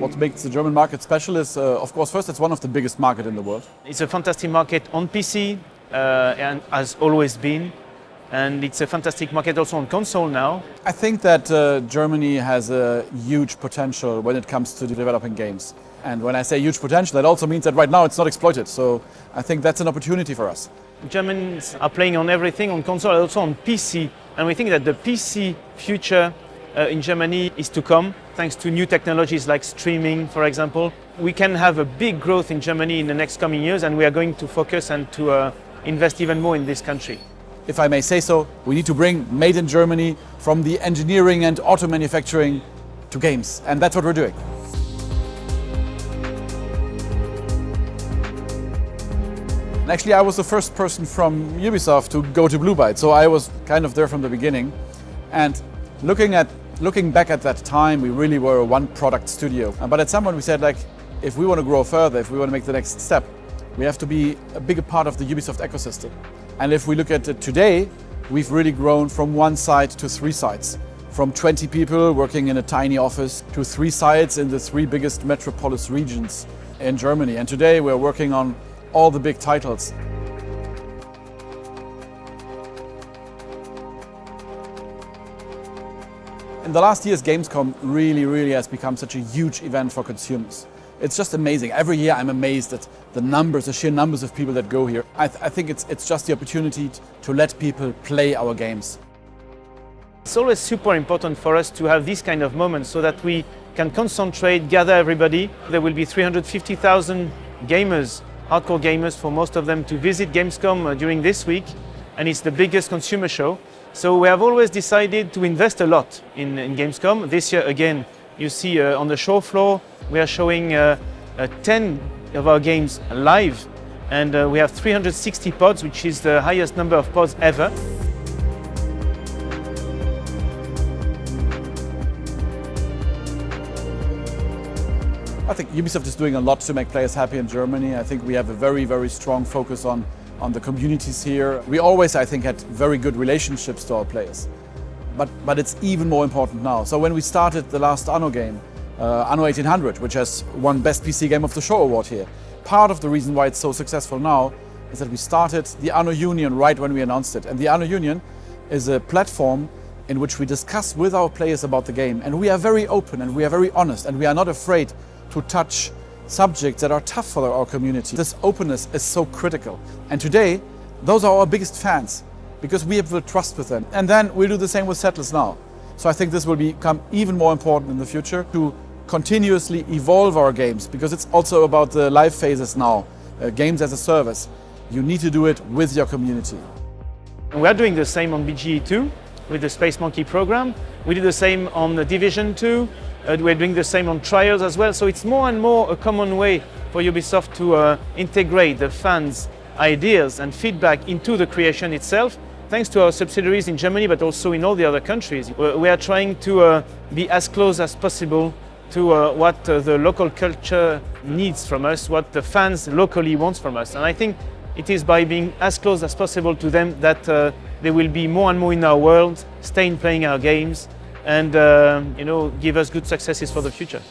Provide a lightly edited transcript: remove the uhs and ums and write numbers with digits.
What makes the German market special is, of course, first, it's one of the biggest markets in the world. It's a fantastic market on PC, and has always been. And it's a fantastic market also on console now. I think that Germany has a huge potential when it comes to developing games. And when I say huge potential, that also means that right now it's not exploited. So I think that's an opportunity for us. Germans are playing on everything, on console, and also on PC. And we think that the PC future in Germany is to come, thanks to new technologies like streaming, for example. We can have a big growth in Germany in the next coming years, and we are going to focus and to invest even more in this country. If I may say so, we need to bring made in Germany from the engineering and auto manufacturing to games. And that's what we're doing. And actually, I was the first person from Ubisoft to go to Byte, so I was kind of there from the beginning. And looking back at that time, we really were a one-product studio. But at some point we said, like, if we want to grow further, if we want to make the next step, we have to be a bigger part of the Ubisoft ecosystem. And if we look at it today, we've really grown from one site to 3 sites. From 20 people working in a tiny office to 3 sites in the 3 biggest metropolis regions in Germany. And today we're working on all the big titles. In the last years, gamescom really has become such a huge event for consumers. It's just amazing. Every year I'm amazed at the sheer numbers of people that go here. I think it's just the opportunity to let people play our games. It's always super important for us to have these kind of moments so that we can concentrate, gather everybody. There will be 350,000 gamers, hardcore gamers for most of them, to visit Gamescom during this week, and it's the biggest consumer show. So we have always decided to invest a lot in Gamescom. This year again, you see on the show floor, we are showing 10 of our games live, and we have 360 pods, which is the highest number of pods ever. I think Ubisoft is doing a lot to make players happy in Germany. I think we have a very strong focus on the communities here. We always, I think, had very good relationships to our players. But it's even more important now. So when we started the last Anno game, Anno 1800, which has won Best PC Game of the Show award here, part of the reason why it's so successful now is that we started the Anno Union right when we announced it. And the Anno Union is a platform in which we discuss with our players about the game. And we are very open and we are very honest and we are not afraid to touch subjects that are tough for our community. This openness is so critical. And today, those are our biggest fans because we have the trust with them. And then we'll do the same with Settlers now. So I think this will become even more important in the future to continuously evolve our games, because it's also about the live phases now, games as a service. You need to do it with your community. We are doing the same on BGE2 with the Space Monkey program. We do the same on the Division 2. We're doing the same on Trials as well. So it's more and more a common way for Ubisoft to integrate the fans' ideas and feedback into the creation itself. Thanks to our subsidiaries in Germany, but also in all the other countries. We are trying to be as close as possible to what the local culture needs from us, what the fans locally want from us. And I think it is by being as close as possible to them that they will be more and more in our world, stay in playing our games, and give us good successes for the future.